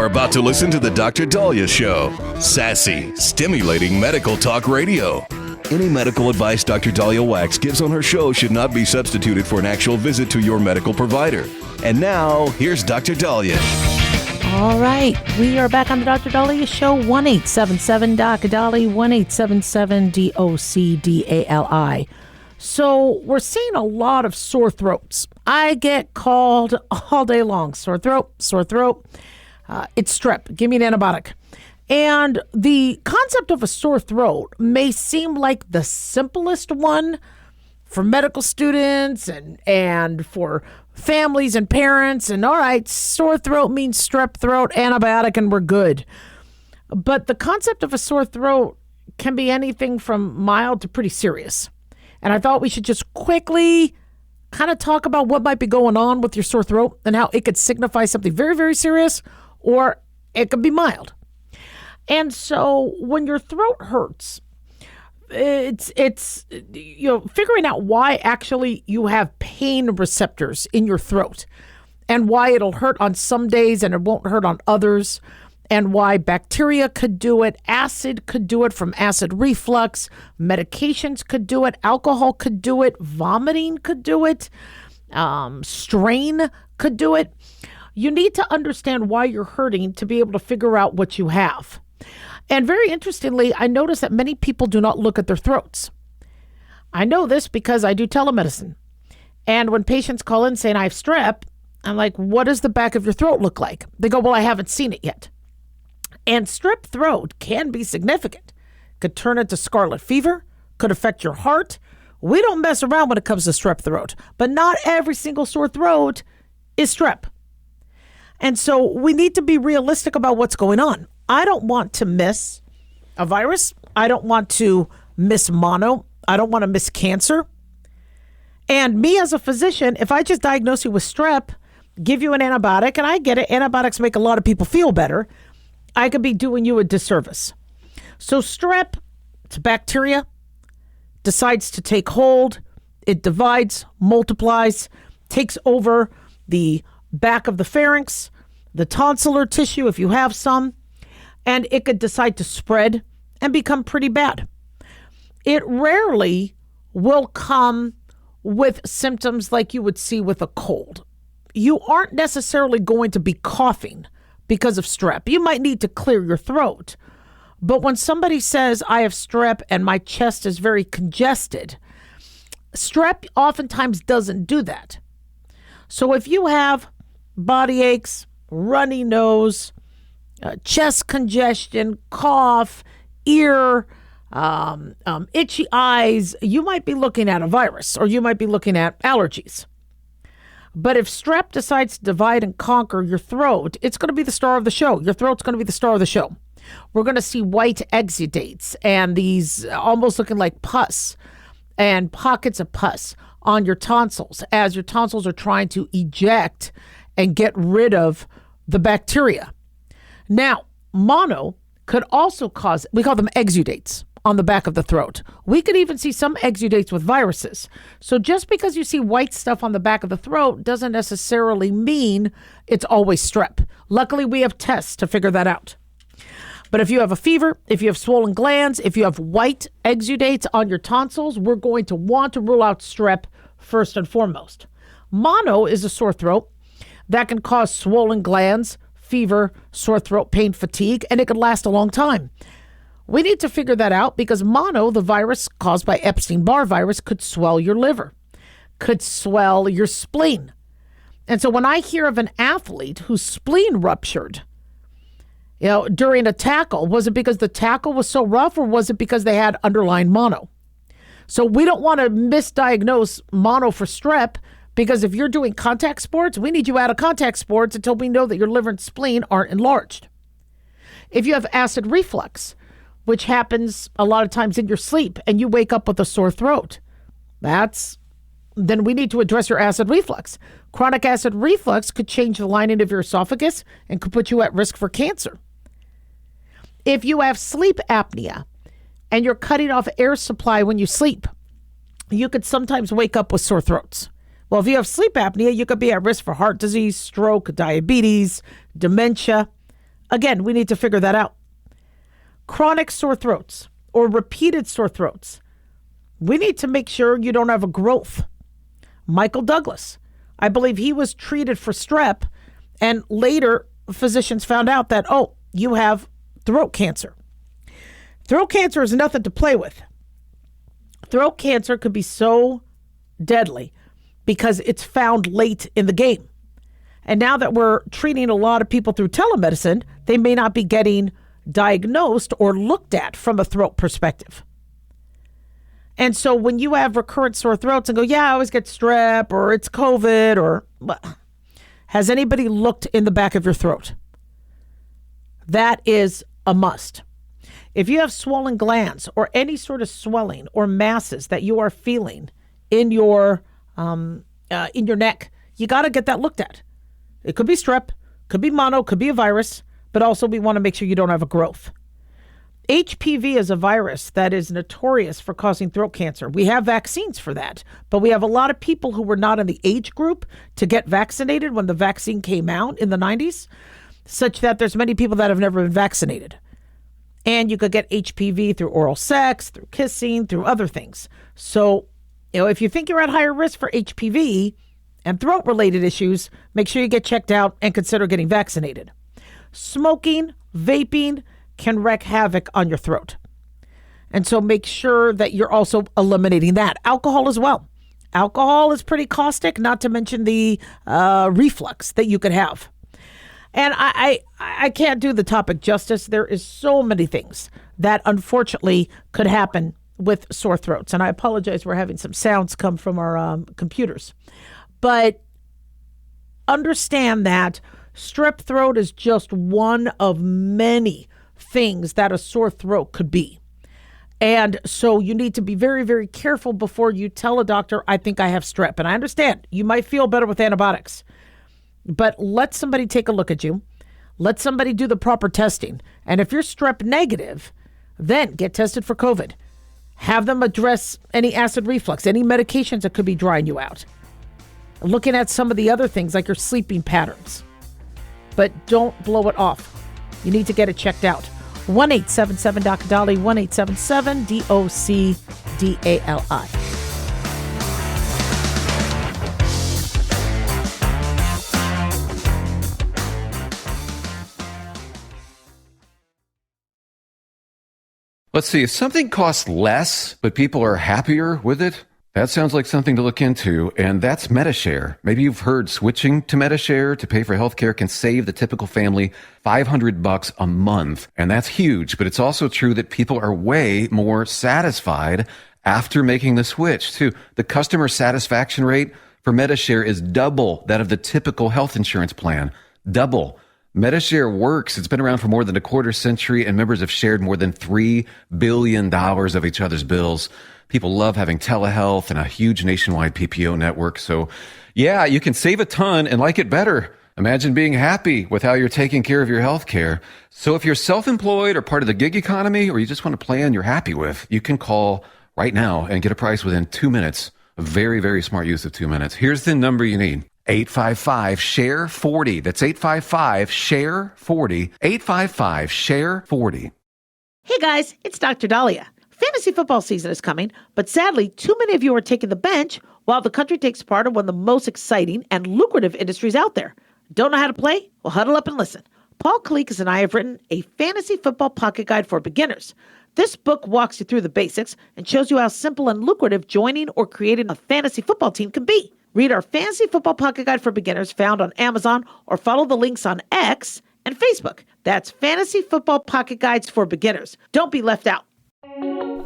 about to listen to the Dr. Daliah Show. Sassy, stimulating medical talk radio. Any medical advice Dr. Daliah Wax gives on her show should not be substituted for an actual visit to your medical provider. And now, here's Dr. Daliah. All right, we are back on the Dr. Daliah Show, 1-877-DOC-DALI, 1-877-DOC-DALI. So we're seeing a lot of sore throats. I get called all day long, sore throat. It's strep. Give me an antibiotic. And the concept of a sore throat may seem like the simplest one for medical students and for families and parents. And all right, sore throat means strep throat, antibiotic, and we're good. But the concept of a sore throat can be anything from mild to pretty serious. And I thought we should just quickly kind of talk about what might be going on with your sore throat and how it could signify something very, very serious, or it could be mild. And so when your throat hurts, it's figuring out why actually you have pain receptors in your throat and why it'll hurt on some days and it won't hurt on others, and why bacteria could do it, acid could do it from acid reflux, medications could do it, alcohol could do it, vomiting could do it, strain could do it. You need to understand why you're hurting to be able to figure out what you have. And very interestingly, I notice that many people do not look at their throats. I know this because I do telemedicine. And when patients call in saying I have strep, I'm like, what does the back of your throat look like? They go, well, I haven't seen it yet. And strep throat can be significant. Could turn into scarlet fever, could affect your heart. We don't mess around when it comes to strep throat, but not every single sore throat is strep. And so we need to be realistic about what's going on. I don't want to miss a virus. I don't want to miss mono. I don't want to miss cancer. And me as a physician, if I just diagnose you with strep, give you an antibiotic, and I get it, antibiotics make a lot of people feel better, I could be doing you a disservice. So strep, it's a bacteria, decides to take hold. It divides, multiplies, takes over the back of the pharynx, the tonsillar tissue if you have some, and it could decide to spread and become pretty bad. It rarely will come with symptoms like you would see with a cold. You aren't necessarily going to be coughing because of strep. You might need to clear your throat. But when somebody says, I have strep and my chest is very congested, strep oftentimes doesn't do that. So if you have body aches, runny nose, chest congestion, cough, ear, itchy eyes, you might be looking at a virus or you might be looking at allergies. But if strep decides to divide and conquer your throat, it's going to be the star of the show. Your throat's going to be the star of the show. We're going to see white exudates and these almost looking like pus and pockets of pus on your tonsils as your tonsils are trying to eject and get rid of the bacteria. Now, mono could also cause, we call them exudates on the back of the throat. We could even see some exudates with viruses. So just because you see white stuff on the back of the throat doesn't necessarily mean it's always strep. Luckily, we have tests to figure that out. But if you have a fever, if you have swollen glands, if you have white exudates on your tonsils, we're going to want to rule out strep first and foremost. Mono is a sore throat that can cause swollen glands, fever, sore throat pain, fatigue, and it could last a long time. We need to figure that out because mono, the virus caused by Epstein-Barr virus, could swell your liver, could swell your spleen. And so when I hear of an athlete whose spleen ruptured, during a tackle, was it because the tackle was so rough or was it because they had underlying mono? So we don't want to misdiagnose mono for strep because if you're doing contact sports, we need you out of contact sports until we know that your liver and spleen aren't enlarged. If you have acid reflux, which happens a lot of times in your sleep and you wake up with a sore throat, then we need to address your acid reflux. Chronic acid reflux could change the lining of your esophagus and could put you at risk for cancer. If you have sleep apnea and you're cutting off air supply when you sleep, you could sometimes wake up with sore throats. Well, if you have sleep apnea, you could be at risk for heart disease, stroke, diabetes, dementia. Again, we need to figure that out. Chronic sore throats or repeated sore throats. We need to make sure you don't have a growth. Michael Douglas, I believe he was treated for strep, and later physicians found out that, oh, you have throat cancer. Throat cancer is nothing to play with. Throat cancer could be so deadly because it's found late in the game. And now that we're treating a lot of people through telemedicine, they may not be getting diagnosed or looked at from a throat perspective. And so when you have recurrent sore throats and go, yeah, I always get strep or it's COVID or has anybody looked in the back of your throat? That is a must. If you have swollen glands or any sort of swelling or masses that you are feeling in your neck, you got to get that looked at. It could be strep, could be mono, could be a virus, but also we want to make sure you don't have a growth. HPV is a virus that is notorious for causing throat cancer. We have vaccines for that, but we have a lot of people who were not in the age group to get vaccinated when the vaccine came out in the 90s, such that there's many people that have never been vaccinated. And you could get HPV through oral sex, through kissing, through other things. So, if you think you're at higher risk for HPV and throat-related issues, make sure you get checked out and consider getting vaccinated. Smoking, vaping can wreak havoc on your throat. And so make sure that you're also eliminating that. Alcohol as well. Alcohol is pretty caustic, not to mention the reflux that you could have. And I can't do the topic justice. There is so many things that unfortunately could happen with sore throats. And I apologize, we're having some sounds come from our computers. But understand that strep throat is just one of many things that a sore throat could be. And so you need to be very, very careful before you tell a doctor, I think I have strep. And I understand you might feel better with antibiotics, but let somebody take a look at you. Let somebody do the proper testing. And if you're strep negative, then get tested for COVID. Have them address any acid reflux, any medications that could be drying you out. Looking at some of the other things like your sleeping patterns. But don't blow it off. You need to get it checked out. 1-877-Dr. Dali, 1-877-DOC-DALI. Let's see, if something costs less, but people are happier with it, that sounds like something to look into, and that's MediShare. Maybe you've heard switching to MediShare to pay for healthcare can save the typical family $500 a month, and that's huge, but it's also true that people are way more satisfied after making the switch, too. The customer satisfaction rate for MediShare is double that of the typical health insurance plan. Double. MediShare works. It's been around for more than a quarter century, and members have shared more than $3 billion of each other's bills. People love having telehealth and a huge nationwide PPO network. So, yeah, you can save a ton and like it better. Imagine being happy with how you're taking care of your health care. So if you're self-employed or part of the gig economy, or you just want a plan you're happy with, you can call right now and get a price within 2 minutes. A very, very smart use of 2 minutes. Here's the number you need. 855-SHARE-40. That's 855-SHARE-40. 855-SHARE-40. Hey guys, it's Dr. Daliah. Fantasy football season is coming, but sadly, too many of you are taking the bench while the country takes part in one of the most exciting and lucrative industries out there. Don't know how to play? Well, huddle up and listen. Paul Kalikas and I have written a fantasy football pocket guide for beginners. This book walks you through the basics and shows you how simple and lucrative joining or creating a fantasy football team can be. Read our fantasy football pocket guide for beginners found on Amazon, or follow the links on X and Facebook. That's Fantasy Football Pocket Guides for Beginners. Don't be left out.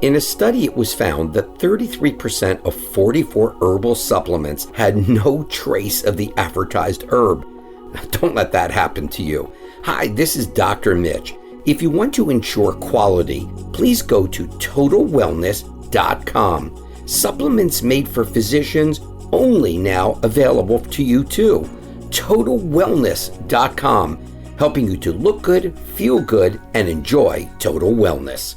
In a study, it was found that 33% of 44 herbal supplements had no trace of the advertised herb. Now, don't let that happen to you. Hi, this is Dr. Mitch. If you want to ensure quality, please go to TotalWellness.com. Supplements made for physicians, only now available to you too. TotalWellness.com, helping you to look good, feel good, and enjoy total wellness.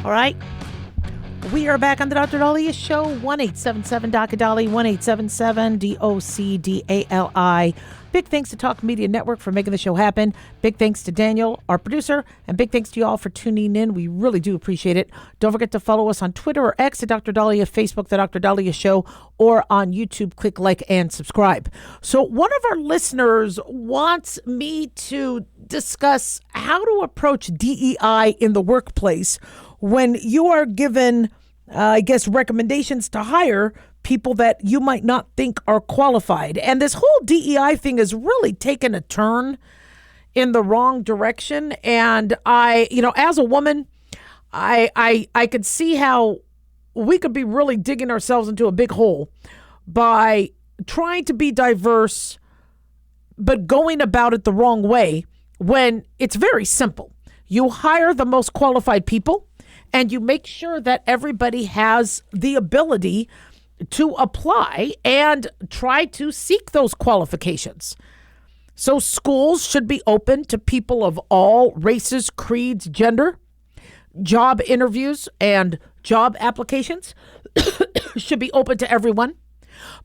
All right. We are back on the Dr. Daliah Show. 1-877-DOC-DALI, 1-877-DOC-DALI. Big thanks to Talk Media Network for making the show happen. Big thanks to Daniel, our producer, and big thanks to you all for tuning in. We really do appreciate it. Don't forget to follow us on Twitter or X at Dr. Daliah, Facebook, The Dr. Daliah Show, or on YouTube. Click like and subscribe. So one of our listeners wants me to discuss how to approach DEI in the workplace when you are given, recommendations to hire people that you might not think are qualified. And this whole DEI thing has really taken a turn in the wrong direction. And as a woman, I could see how we could be really digging ourselves into a big hole by trying to be diverse, but going about it the wrong way when it's very simple. You hire the most qualified people, and you make sure that everybody has the ability to apply and try to seek those qualifications. So schools should be open to people of all races, creeds, gender. Job interviews and job applications should be open to everyone.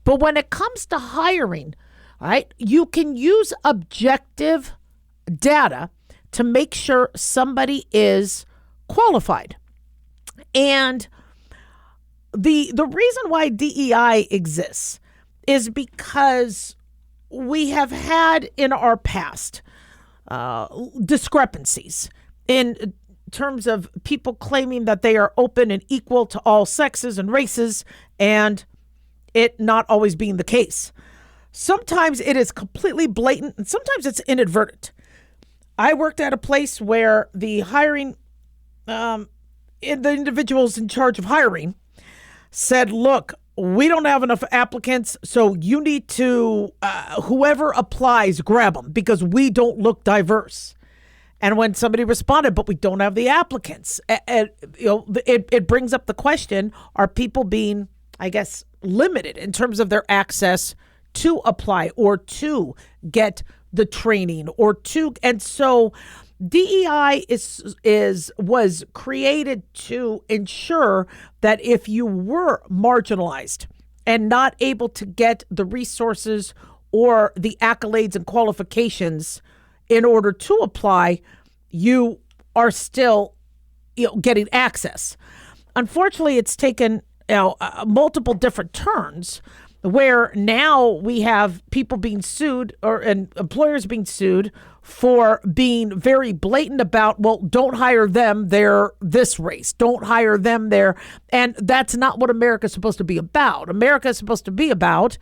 But when it comes to hiring, all right, you can use objective data to make sure somebody is qualified. And the reason why DEI exists is because we have had in our past discrepancies in terms of people claiming that they are open and equal to all sexes and races, and it not always being the case. Sometimes it is completely blatant, and sometimes it's inadvertent. I worked at a place where the hiring the individuals in charge of hiring said, look, we don't have enough applicants, so you need to, whoever applies, grab them because we don't look diverse. And when somebody responded, but we don't have the applicants, it brings up the question, are people being, limited in terms of their access to apply or to get the training and so DEI was created to ensure that if you were marginalized and not able to get the resources or the accolades and qualifications in order to apply, you are still getting access. Unfortunately, it's taken multiple different turns where now we have people being sued and employers being sued for being very blatant about, well, don't hire them, they're this race. Don't hire them there. And that's not what America's supposed to be about. America is supposed to be about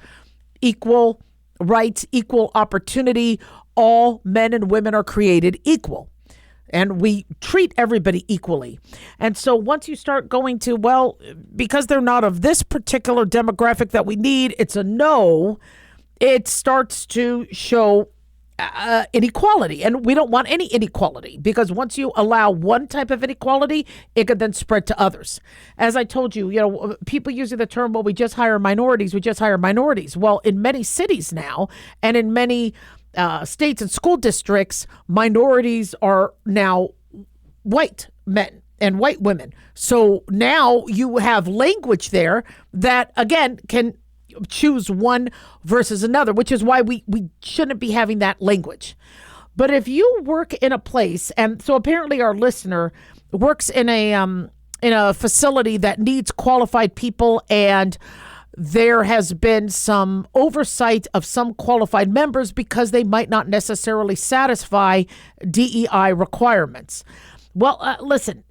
equal rights, equal opportunity. All men and women are created equal. And we treat everybody equally. And so once you start going to, well, because they're not of this particular demographic that we need, it's a no, it starts to show inequality. And we don't want any inequality because once you allow one type of inequality, it could then spread to others. As I told you, people using the term, well, we just hire minorities. Well, in many cities now and in many states and school districts, minorities are now white men and white women. So now you have language there that, again, can choose one versus another, which is why we shouldn't be having that language. But if you work in a place, and so apparently our listener works in a facility that needs qualified people, and there has been some oversight of some qualified members because they might not necessarily satisfy DEI requirements. Well, listen,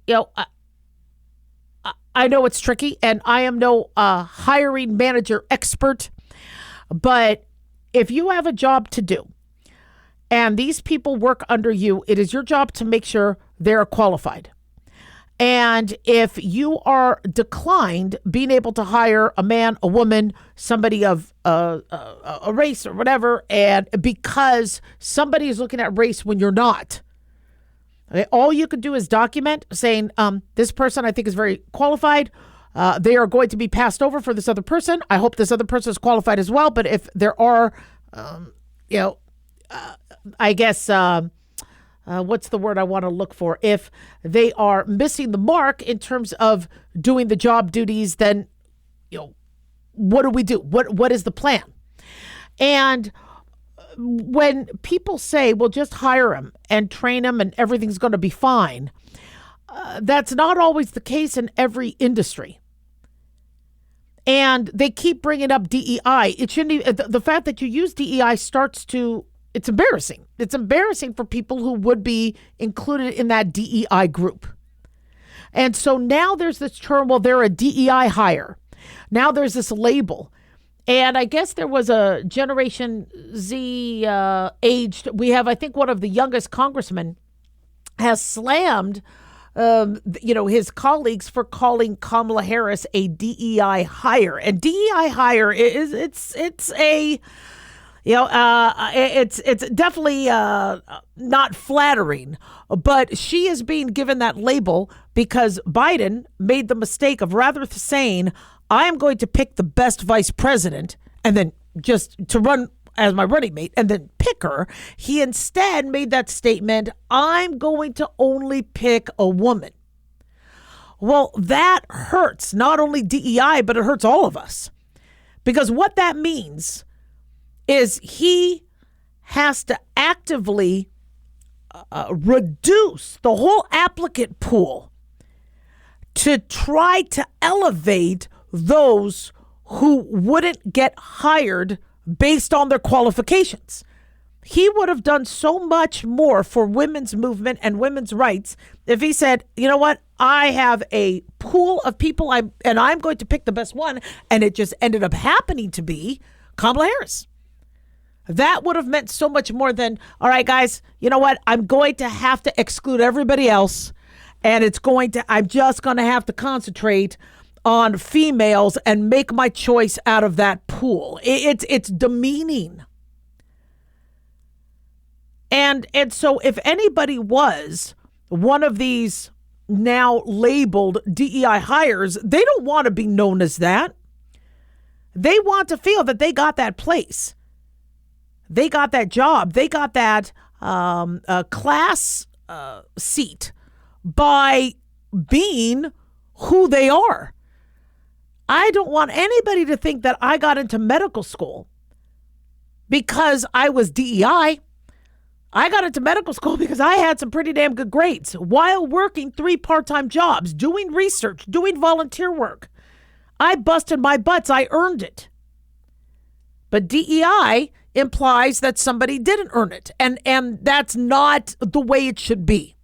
I know it's tricky, and I am no hiring manager expert, but if you have a job to do and these people work under you, it is your job to make sure they're qualified. And if you are declined being able to hire a man, a woman, somebody of a race or whatever, and because somebody is looking at race when you're not, okay, all you could do is document saying, this person I think is very qualified. They are going to be passed over for this other person. I hope this other person is qualified as well. But if there are, what's the word I want to look for? If they are missing the mark in terms of doing the job duties, then, what do we do? What is the plan? And when people say, well, just hire him and train him and everything's going to be fine, that's not always the case in every industry. And they keep bringing up DEI. It shouldn't. The fact that you use DEI it's embarrassing. It's embarrassing for people who would be included in that DEI group. And so now there's this term, well, they're a DEI hire. Now there's this label. And I guess there was a Generation Z aged. We have, I think, one of the youngest congressmen has slammed his colleagues for calling Kamala Harris a DEI hire. And DEI hire it's definitely not flattering, but she is being given that label because Biden made the mistake of rather saying, I am going to pick the best vice president and then just to run as my running mate and then pick her. He instead made that statement, I'm going to only pick a woman. Well, that hurts not only DEI, but it hurts all of us. Because what that means is he has to actively reduce the whole applicant pool to try to elevate those who wouldn't get hired based on their qualifications. He would have done so much more for women's movement and women's rights if he said, you know what, I have a pool of people I'm going to pick the best one. And it just ended up happening to be Kamala Harris. That would have meant so much more than, all right, guys, you know what, I'm going to have to exclude everybody else. And I'm just going to have to concentrate on females and make my choice out of that pool. It's demeaning. And so if anybody was one of these now labeled DEI hires, they don't want to be known as that. They want to feel that they got that place. They got that job. They got that class seat by being who they are. I don't want anybody to think that I got into medical school because I was DEI. I got into medical school because I had some pretty damn good grades while working 3 part-time jobs, doing research, doing volunteer work. I busted my butts. I earned it. But DEI implies that somebody didn't earn it. And that's not the way it should be.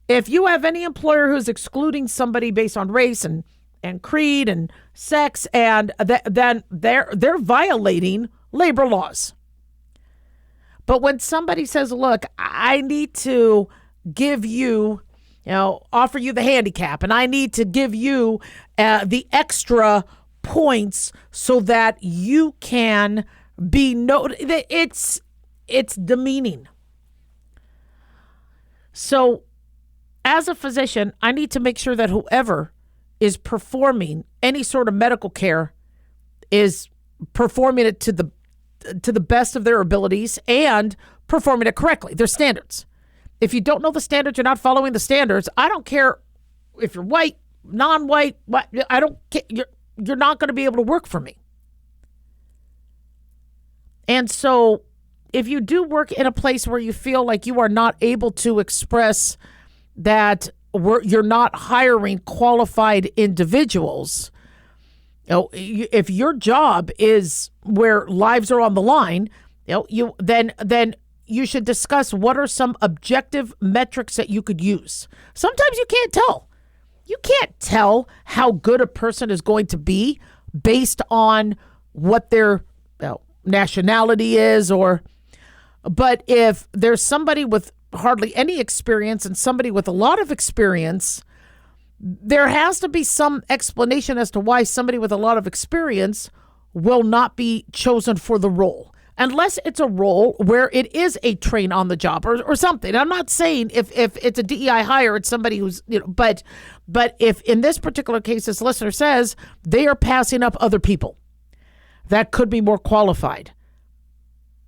If you have any employer who's excluding somebody based on race and creed and sex, and then they're violating labor laws. But when somebody says, look, I need to give you, offer you the handicap, and I need to give you the extra points so that you can be noted, it's demeaning. So as a physician, I need to make sure that whoever is performing any sort of medical care is performing it to the best of their abilities and performing it correctly. There's standards. If you don't know the standards, you're not following the standards. I don't care if you're white, non-white. I don't care. You're not going to be able to work for me. And so if you do work in a place where you feel like you are not able to express that you're not hiring qualified individuals, if your job is where lives are on the line, then you should discuss what are some objective metrics that you could use. Sometimes you can't tell. You can't tell how good a person is going to be based on what their nationality is, but if there's somebody with hardly any experience and somebody with a lot of experience, there has to be some explanation as to why somebody with a lot of experience will not be chosen for the role, unless it's a role where it is a train on the job or something. I'm not saying if it's a DEI hire, it's somebody who's, but if in this particular case, this listener says they are passing up other people that could be more qualified,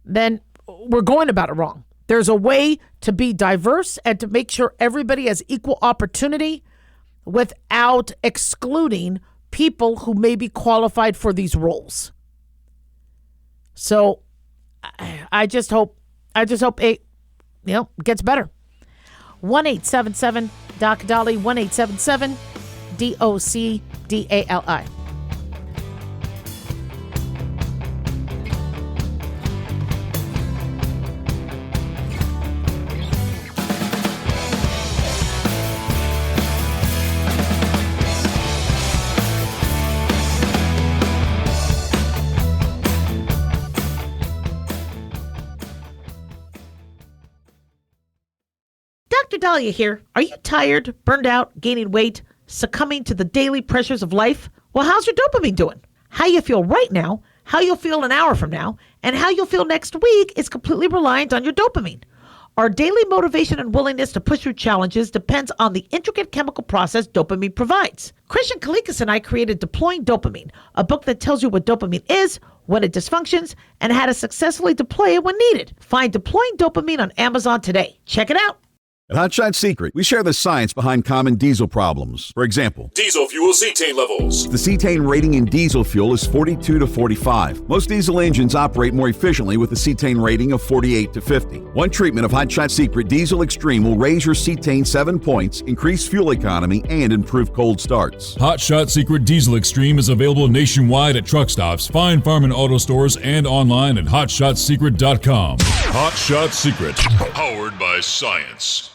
then we're going about it wrong. There's a way to be diverse and to make sure everybody has equal opportunity without excluding people who may be qualified for these roles. So I just hope it gets better. 1-877-DOC-DALI, 1-877-DOC-DALI. Dr. Daliah here. Are you tired, burned out, gaining weight, succumbing to the daily pressures of life? Well, how's your dopamine doing? How you feel right now, how you'll feel an hour from now, and how you'll feel next week is completely reliant on your dopamine. Our daily motivation and willingness to push through challenges depends on the intricate chemical process dopamine provides. Christian Kalikas and I created Deploying Dopamine, a book that tells you what dopamine is, when it dysfunctions, and how to successfully deploy it when needed. Find Deploying Dopamine on Amazon today. Check it out. At Hotshot Secret, we share the science behind common diesel problems. For example, diesel fuel cetane levels. The cetane rating in diesel fuel is 42 to 45. Most diesel engines operate more efficiently with a cetane rating of 48 to 50. One treatment of Hotshot Secret Diesel Extreme will raise your cetane 7 points, increase fuel economy, and improve cold starts. Hotshot Secret Diesel Extreme is available nationwide at truck stops, fine farm and auto stores, and online at hotshotsecret.com. Hotshot Secret, powered by science.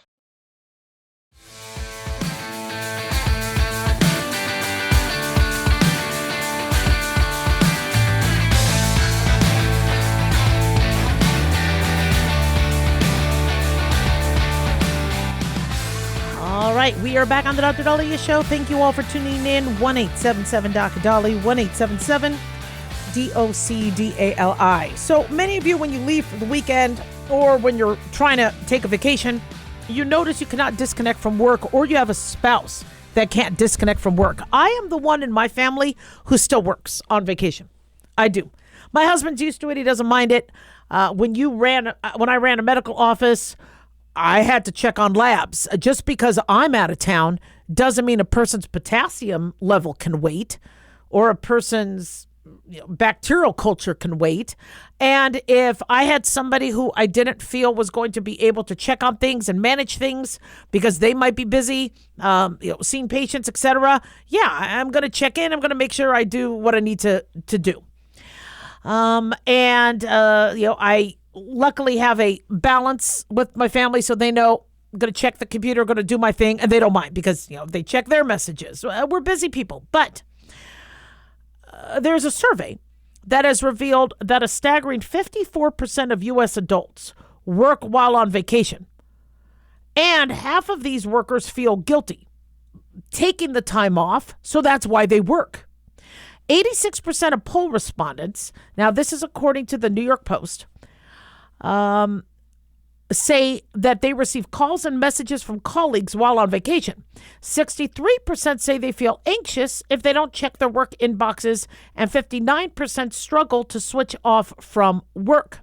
All right, we are back on the Dr. Daliah Show. Thank you all for tuning in. 1-877-DOC-DALI, 1-877-DOC-DALI. So many of you, when you leave for the weekend or when you're trying to take a vacation, you notice you cannot disconnect from work, or you have a spouse that can't disconnect from work. I am the one in my family who still works on vacation. I do. My husband's used to it. He doesn't mind it. When I ran a medical office, I had to check on labs. Just because I'm out of town doesn't mean a person's potassium level can wait, or a person's bacterial culture can wait. And if I had somebody who I didn't feel was going to be able to check on things and manage things because they might be busy, seeing patients, etc., I'm going to check in. I'm going to make sure I do what I need to do. I luckily have a balance with my family, so they know I'm going to check the computer, going to do my thing, and they don't mind because, they check their messages. We're busy people. But there's a survey that has revealed that a staggering 54% of U.S. adults work while on vacation. And half of these workers feel guilty taking the time off, so that's why they work. 86% of poll respondents, now this is according to the New York Post, say that they receive calls and messages from colleagues while on vacation. 63% say they feel anxious if they don't check their work inboxes, and 59% struggle to switch off from work.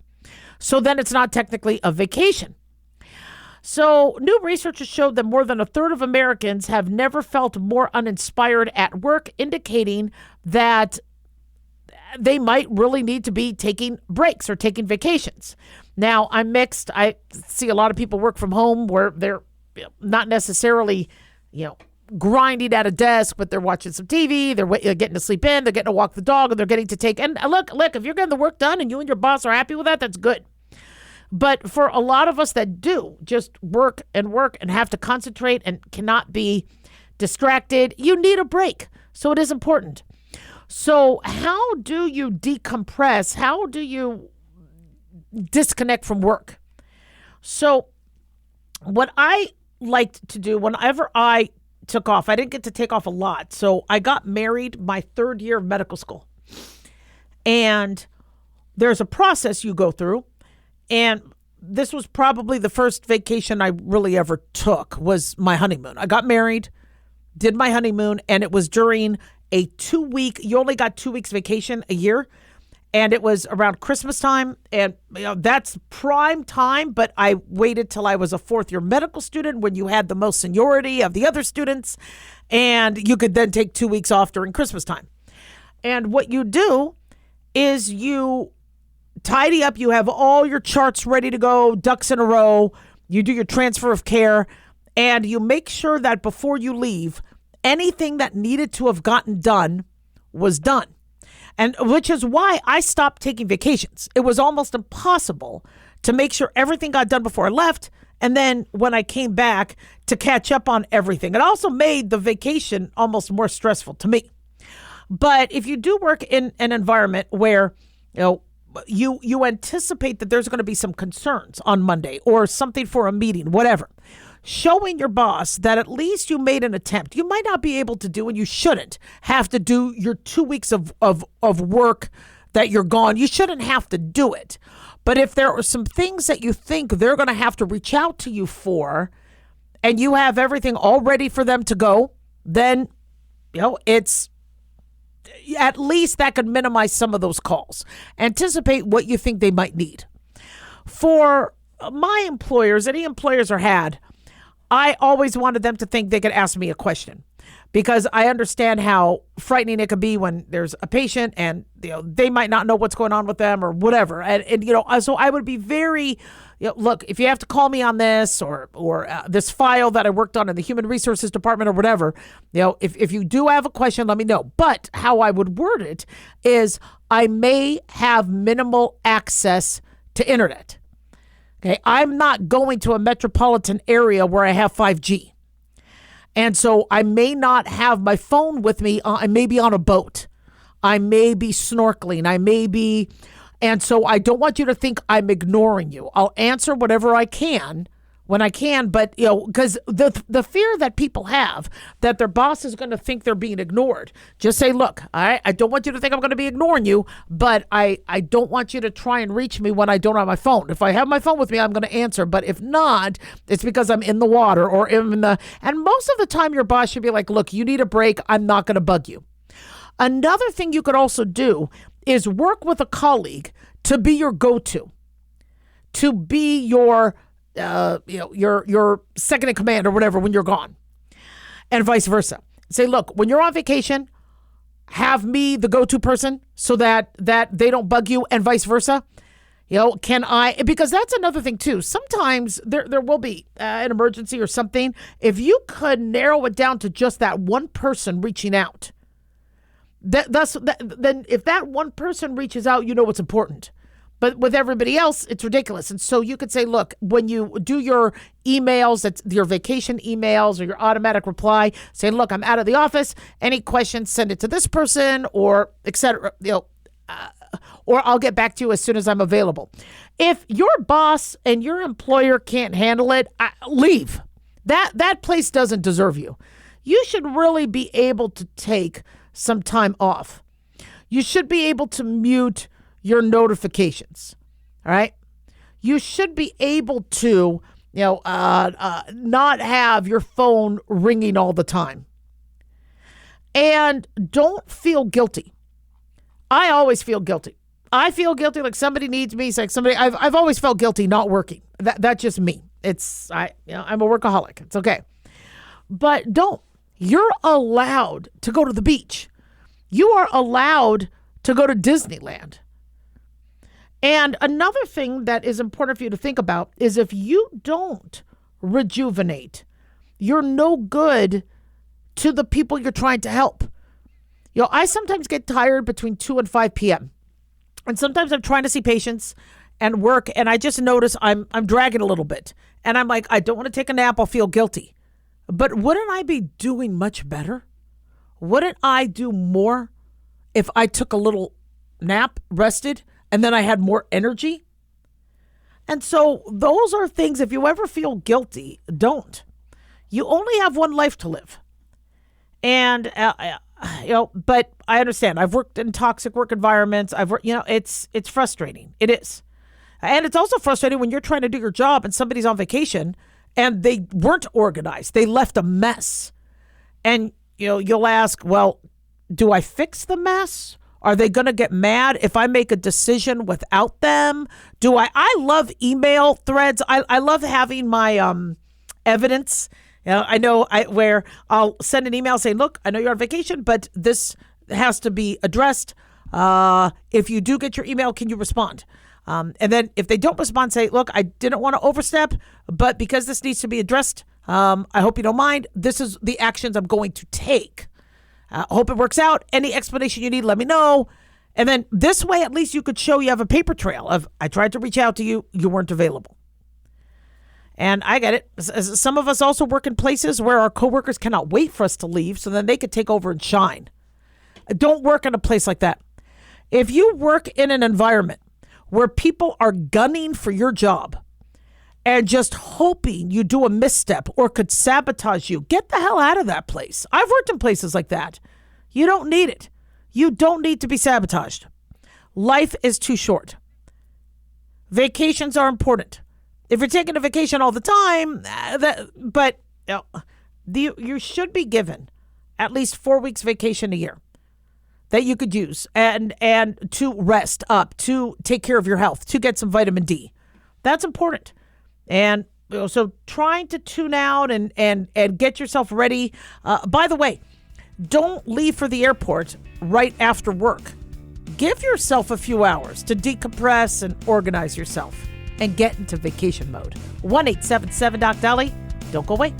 So then it's not technically a vacation. So new research has showed that more than a third of Americans have never felt more uninspired at work, indicating that they might really need to be taking breaks or taking vacations. Now, I'm mixed. I see a lot of people work from home where they're not necessarily, grinding at a desk, but they're watching some TV, they're getting to sleep in, they're getting to walk the dog, and they're getting to take, and look, if you're getting the work done and you and your boss are happy with that, that's good. But for a lot of us that do just work and have to concentrate and cannot be distracted, you need a break. So it is important. So how do you decompress? How do you disconnect from work? So what I liked to do whenever I took off, I didn't get to take off a lot. So I got married my third year of medical school. And there's a process you go through. And this was probably the first vacation I really ever took, was my honeymoon. I got married, did my honeymoon, and it was during a 2 week, you only got 2 weeks vacation a year. and it was around Christmas time, and that's prime time, but I waited till I was a fourth year medical student when you had the most seniority of the other students, and you could then take 2 weeks off during Christmas time. And what you do is you tidy up, you have all your charts ready to go, ducks in a row, you do your transfer of care, and you make sure that before you leave, anything that needed to have gotten done was done. And which is why I stopped taking vacations. It was almost impossible to make sure everything got done before I left. And then when I came back to catch up on everything, it also made the vacation almost more stressful to me. But if you do work in an environment where, you anticipate that there's going to be some concerns on Monday or something for a meeting, whatever, showing your boss that at least you made an attempt. You might not be able to do, and you shouldn't have to do your 2 weeks of work that you're gone. You shouldn't have to do it. But if there are some things that you think they're going to have to reach out to you for, and you have everything all ready for them to go, then, it's at least that could minimize some of those calls. Anticipate what you think they might need. For my employers, any employers are had, I always wanted them to think they could ask me a question, because I understand how frightening it could be when there's a patient and they might not know what's going on with them or whatever. And so I would be very, look, if you have to call me on this or this file that I worked on in the human resources department or whatever, if you do have a question, let me know. But how I would word it is I may have minimal access to internet. Okay, I'm not going to a metropolitan area where I have 5G. And so I may not have my phone with me. I may be on a boat. I may be snorkeling. And so I don't want you to think I'm ignoring you. I'll answer whatever I can when I can, but because the fear that people have that their boss is going to think they're being ignored, just say, look, I don't want you to think I'm going to be ignoring you, but I don't want you to try and reach me when I don't have my phone. If I have my phone with me, I'm going to answer, but if not, it's because I'm in the water or and most of the time your boss should be like, look, you need a break. I'm not going to bug you. Another thing you could also do is work with a colleague to be your go-to, to be your second in command or whatever when you're gone, and vice versa. Say, look, when you're on vacation, have me the go-to person so that they don't bug you, and vice versa. Because that's another thing too. Sometimes there will be an emergency or something. If you could narrow it down to just that one person reaching out, then if that one person reaches out, what's important. But with everybody else, it's ridiculous. And so you could say, look, when you do your emails, that's your vacation emails or your automatic reply, say, look, I'm out of the office. Any questions, send it to this person or et cetera, or I'll get back to you as soon as I'm available. If your boss and your employer can't handle it, leave. That place doesn't deserve you. You should really be able to take some time off. You should be able to mute your notifications. All right. You should be able to, not have your phone ringing all the time. And don't feel guilty. I always feel guilty. I feel guilty like somebody needs me. It's like I've always felt guilty not working. That's just me. I'm a workaholic. It's okay. But don't. You're allowed to go to the beach. You are allowed to go to Disneyland. And another thing that is important for you to think about is if you don't rejuvenate, you're no good to the people you're trying to help. I sometimes get tired between 2 and 5 p.m. And sometimes I'm trying to see patients and work, and I just notice I'm dragging a little bit. And I'm like, I don't want to take a nap. I'll feel guilty. But wouldn't I be doing much better? Wouldn't I do more if I took a little nap, rested, and then I had more energy? And so those are things, if you ever feel guilty, don't. You only have one life to live. And, but I understand. I've worked in toxic work environments. It's frustrating. It is. And it's also frustrating when you're trying to do your job and somebody's on vacation and they weren't organized. They left a mess. And, you'll ask, well, do I fix the mess Are they going to get mad if I make a decision without them? I love email threads. I love having my evidence. I know where I'll send an email saying, look, I know you're on vacation, but this has to be addressed. If you do get your email, can you respond? And then if they don't respond, say, look, I didn't want to overstep, but because this needs to be addressed, I hope you don't mind. This is the actions I'm going to take. Hope it works out. Any explanation you need, let me know. And then this way, at least you could show you have a paper trail of, I tried to reach out to you, you weren't available. And I get it. Some of us also work in places where our coworkers cannot wait for us to leave so then they could take over and shine. Don't work in a place like that. If you work in an environment where people are gunning for your job and just hoping you do a misstep or could sabotage you, get the hell out of that place. I've worked in places like that. You don't need it. You don't need to be sabotaged. Life is too short. Vacations are important. If you're taking a vacation all the time, you should be given at least 4 weeks vacation a year that you could use and to rest up, to take care of your health, to get some vitamin D. That's important. And so trying to tune out and get yourself ready. By the way, don't leave for the airport right after work. Give yourself a few hours to decompress and organize yourself and get into vacation mode. 1-877-DOC-DOLLY. Don't go away.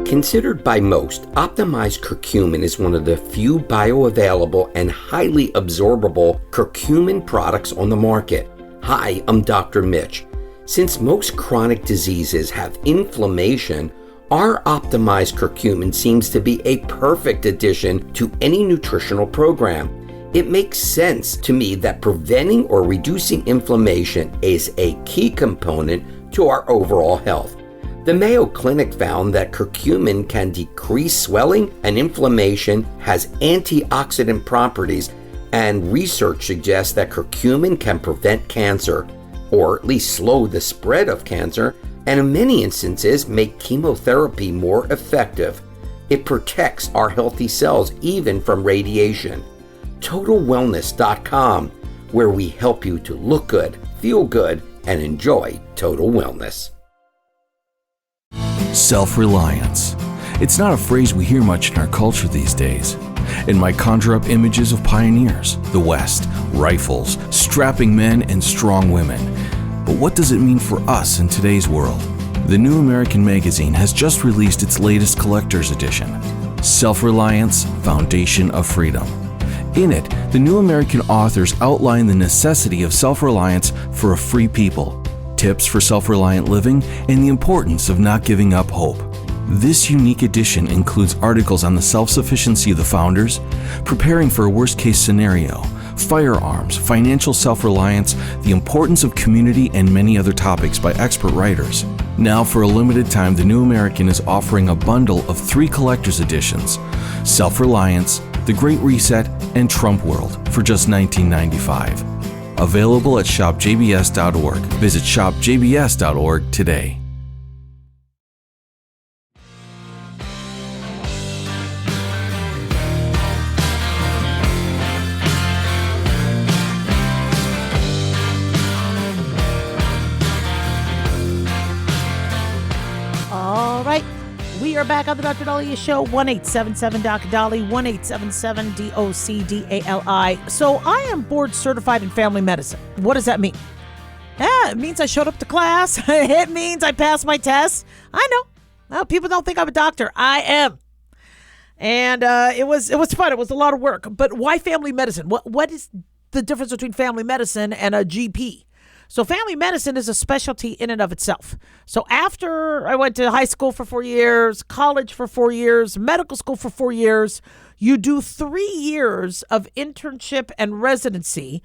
Considered by most, optimized curcumin is one of the few bioavailable and highly absorbable curcumin products on the market. Hi, I'm Dr. Mitch. Since most chronic diseases have inflammation, our optimized curcumin seems to be a perfect addition to any nutritional program. It makes sense to me that preventing or reducing inflammation is a key component to our overall health. The Mayo Clinic found that curcumin can decrease swelling and inflammation, has antioxidant properties, and research suggests that curcumin can prevent cancer, or at least slow the spread of cancer, and in many instances make chemotherapy more effective. It protects our healthy cells even from radiation. TotalWellness.com, where we help you to look good, feel good, and enjoy total wellness. Self-reliance. It's not a phrase we hear much in our culture these days. It might conjure up images of pioneers, the West, rifles, strapping men, and strong women. But what does it mean for us in today's world? The New American Magazine has just released its latest collector's edition, Self-Reliance, Foundation of Freedom. In it, the New American authors outline the necessity of self-reliance for a free people, tips for self-reliant living, and the importance of not giving up hope. This unique edition includes articles on the self-sufficiency of the founders, preparing for a worst-case scenario, firearms, financial self-reliance, the importance of community, and many other topics by expert writers. Now, for a limited time, the New American is offering a bundle of 3 collector's editions, Self-Reliance, The Great Reset, and Trump World, for just $19.95. Available at shopjbs.org. Visit shopjbs.org today. All right. We are back on the Dr. Daliah Show, 1-877-DOC-DOLLY, 1-877-DOC-DALI. So I am board certified in family medicine. What does that mean? It means I showed up to class. It means I passed my tests. I know. Well, people don't think I'm a doctor. I am. And it was fun. It was a lot of work. But why family medicine? What is the difference between family medicine and a GP? So family medicine is a specialty in and of itself. So after I went to high school for 4 years, college for 4 years, medical school for 4 years, you do 3 years of internship and residency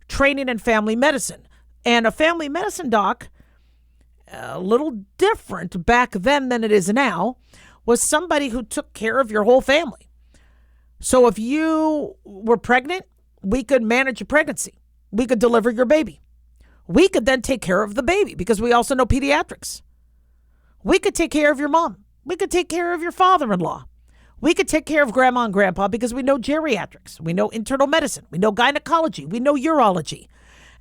training in family medicine. And a family medicine doc, a little different back then than it is now, was somebody who took care of your whole family. So if you were pregnant, we could manage your pregnancy. We could deliver your baby. We could then take care of the baby because we also know pediatrics. We could take care of your mom. We could take care of your father-in-law. We could take care of grandma and grandpa because we know geriatrics. We know internal medicine. We know gynecology. We know urology.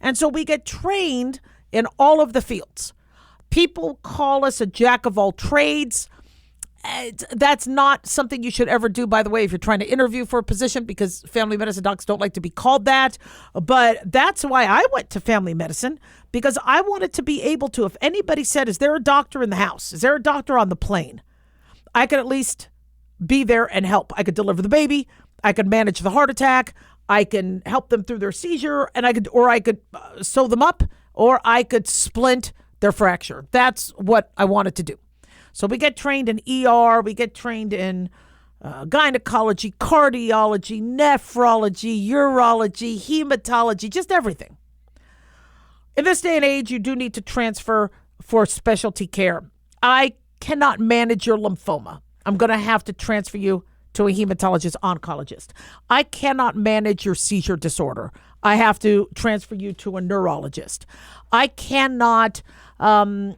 And so we get trained in all of the fields. People call us a jack of all trades. That's not something you should ever do, by the way, if you're trying to interview for a position, because family medicine docs don't like to be called that. But that's why I went to family medicine, because I wanted to be able to, if anybody said, is there a doctor in the house? Is there a doctor on the plane? I could at least be there and help. I could deliver the baby. I could manage the heart attack. I can help them through their seizure, and I could sew them up, or I could splint their fracture. That's what I wanted to do. So we get trained in ER, we get trained in gynecology, cardiology, nephrology, urology, hematology, just everything. In this day and age, you do need to transfer for specialty care. I cannot manage your lymphoma. I'm going to have to transfer you to a hematologist oncologist. I cannot manage your seizure disorder. I have to transfer you to a neurologist. I cannot, some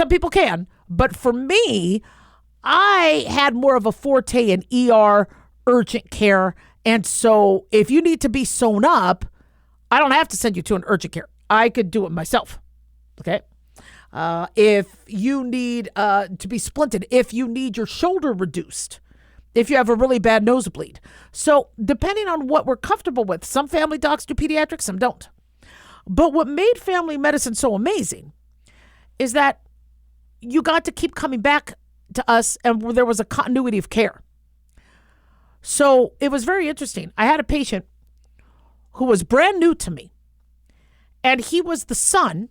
people can, but for me, I had more of a forte in ER urgent care. And so if you need to be sewn up, I don't have to send you to an urgent care. I could do it myself. Okay. If you need to be splinted, if you need your shoulder reduced, if you have a really bad nosebleed. So depending on what we're comfortable with, some family docs do pediatrics, some don't. But what made family medicine so amazing is that you got to keep coming back to us, and there was a continuity of care. So it was very interesting. I had a patient who was brand new to me, and he was the son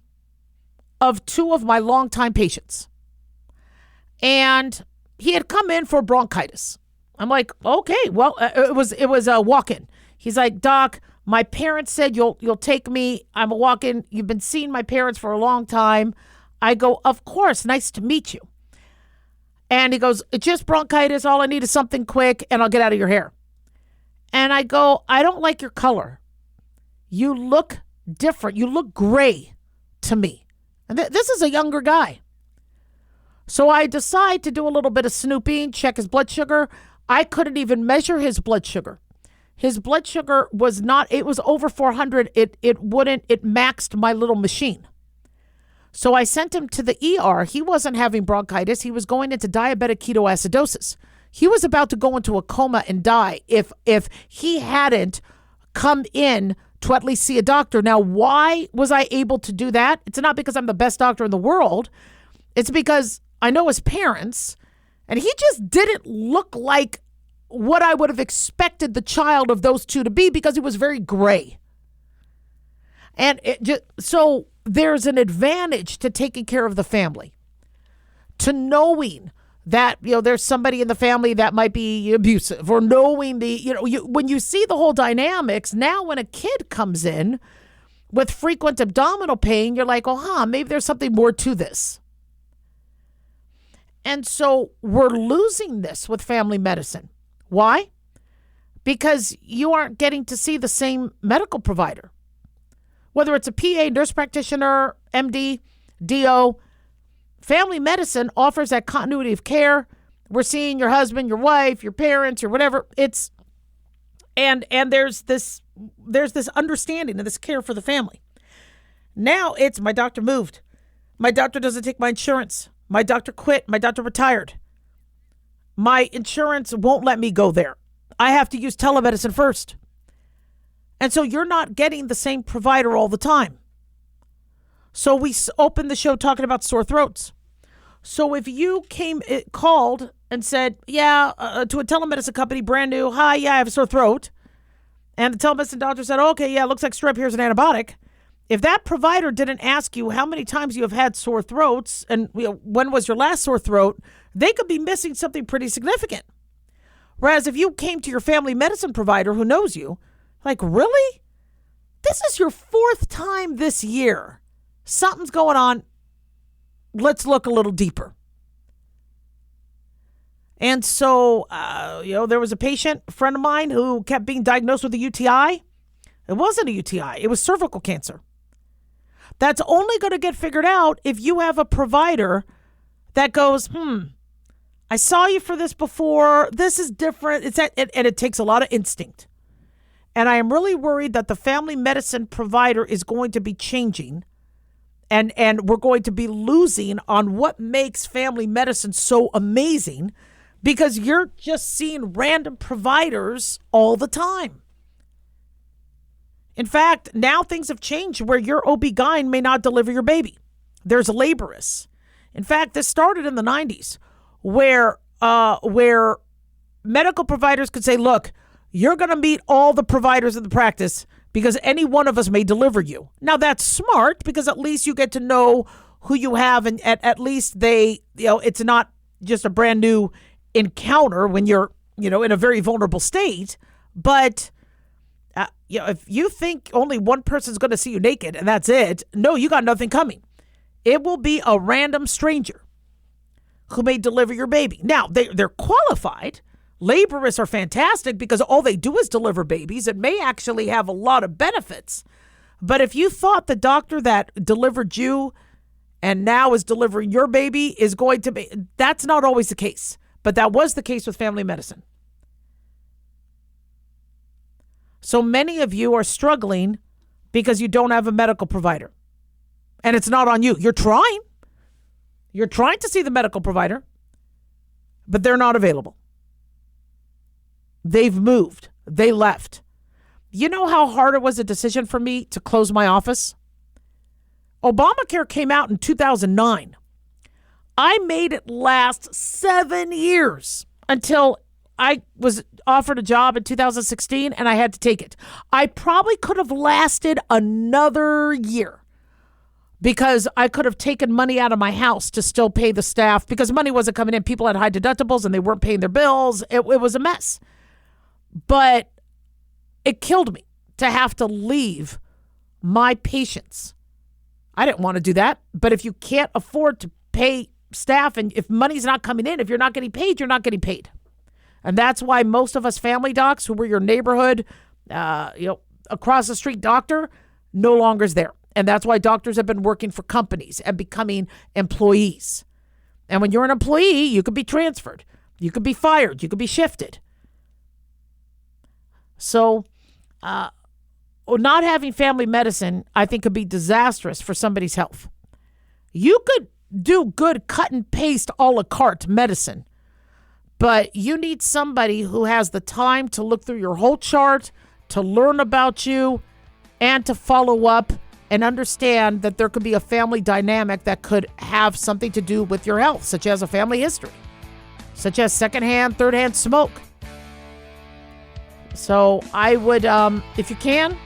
of two of my longtime patients. And he had come in for bronchitis. I'm like, okay, well, it was a walk-in. He's like, Doc, my parents said you'll take me. I'm a walk-in. You've been seeing my parents for a long time. I go, of course, nice to meet you. And he goes, it's just bronchitis. All I need is something quick and I'll get out of your hair. And I go, I don't like your color. You look different. You look gray to me. And this is a younger guy. So I decide to do a little bit of snooping, check his blood sugar. I couldn't even measure his blood sugar. His blood sugar was it was over 400. It maxed my little machine. So I sent him to the ER. He wasn't having bronchitis. He was going into diabetic ketoacidosis. He was about to go into a coma and die if he hadn't come in to at least see a doctor. Now, why was I able to do that? It's not because I'm the best doctor in the world. It's because I know his parents, and he just didn't look like what I would have expected the child of those two to be, because he was very gray. And so there's an advantage to taking care of the family, to knowing that, there's somebody in the family that might be abusive, or knowing when you see the whole dynamics. Now, when a kid comes in with frequent abdominal pain, you're like, maybe there's something more to this. And so we're losing this with family medicine. Why? Because you aren't getting to see the same medical provider. Whether it's a PA, nurse practitioner, MD, DO, family medicine offers that continuity of care. We're seeing your husband, your wife, your parents, or whatever. And there's this understanding of this care for the family. Now it's my doctor moved. My doctor doesn't take my insurance. My doctor quit. My doctor retired. My insurance won't let me go there. I have to use telemedicine first. And so you're not getting the same provider all the time. So we opened the show talking about sore throats. So if you called and said, to a telemedicine company, brand new, hi, I have a sore throat. And the telemedicine doctor said, okay, looks like strep, here's an antibiotic. If that provider didn't ask you how many times you have had sore throats and when was your last sore throat, they could be missing something pretty significant. Whereas if you came to your family medicine provider who knows you, like, really? This is your fourth time this year. Something's going on. Let's look a little deeper. And so, there was a patient, a friend of mine, who kept being diagnosed with a UTI. It wasn't a UTI. It was cervical cancer. That's only going to get figured out if you have a provider that goes, I saw you for this before. This is different. And it takes a lot of instinct. And I am really worried that the family medicine provider is going to be changing, and we're going to be losing on what makes family medicine so amazing, because you're just seeing random providers all the time. In fact, now things have changed where your OB-GYN may not deliver your baby. There's laborious. In fact, this started in the 90s where medical providers could say, look, you're going to meet all the providers in the practice because any one of us may deliver you. Now, that's smart because at least you get to know who you have, and at least it's not just a brand new encounter when you're, in a very vulnerable state. But if you think only one person's going to see you naked and that's it, no, you got nothing coming. It will be a random stranger who may deliver your baby. Now, they're qualified. Laborists are fantastic because all they do is deliver babies. It may actually have a lot of benefits. But if you thought the doctor that delivered you and now is delivering your baby is going to be, that's not always the case. But that was the case with family medicine. So many of you are struggling because you don't have a medical provider. And it's not on you. You're trying. You're trying to see the medical provider, but they're not available. They've moved. They left. You know how hard it was a decision for me to close my office? Obamacare came out in 2009. I made it last 7 years until I was offered a job in 2016 and I had to take it. I probably could have lasted another year because I could have taken money out of my house to still pay the staff because money wasn't coming in. People had high deductibles and they weren't paying their bills. It was a mess. But it killed me to have to leave my patients. I didn't want to do that. But if you can't afford to pay staff and if money's not coming in, if you're not getting paid, you're not getting paid. And that's why most of us family docs who were your neighborhood, across the street doctor, no longer is there. And that's why doctors have been working for companies and becoming employees. And when you're an employee, you could be transferred. You could be fired. You could be shifted. So not having family medicine, I think, could be disastrous for somebody's health. You could do good cut and paste a la carte medicine, but you need somebody who has the time to look through your whole chart, to learn about you, and to follow up and understand that there could be a family dynamic that could have something to do with your health, such as a family history, such as secondhand, thirdhand smoke. So I would, if you can,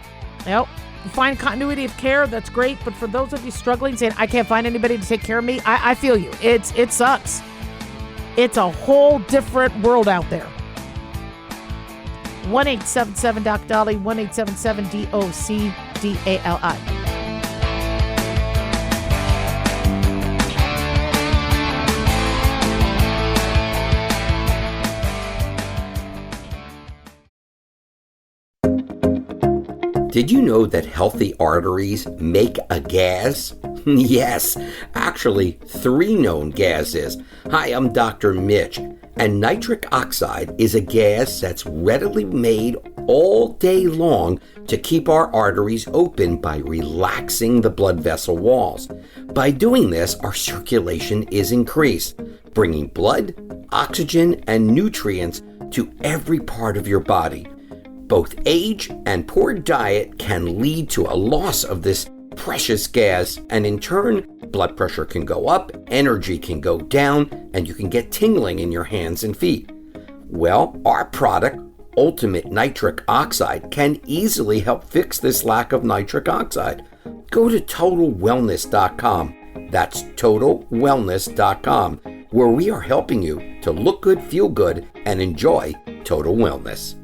find continuity of care, that's great. But for those of you struggling, saying, I can't find anybody to take care of me, I feel you. It sucks. It's a whole different world out there. 1-877-DOC-DALI, 1-877-DOC-DALI. Did you know that healthy arteries make a gas? Yes, actually 3 known gases. Hi, I'm Dr. Mitch, and nitric oxide is a gas that's readily made all day long to keep our arteries open by relaxing the blood vessel walls. By doing this, our circulation is increased, bringing blood, oxygen, and nutrients to every part of your body. Both age and poor diet can lead to a loss of this precious gas, and in turn, blood pressure can go up, energy can go down, and you can get tingling in your hands and feet. Well, our product, Ultimate Nitric Oxide, can easily help fix this lack of nitric oxide. Go to TotalWellness.com. That's TotalWellness.com, where we are helping you to look good, feel good, and enjoy total wellness.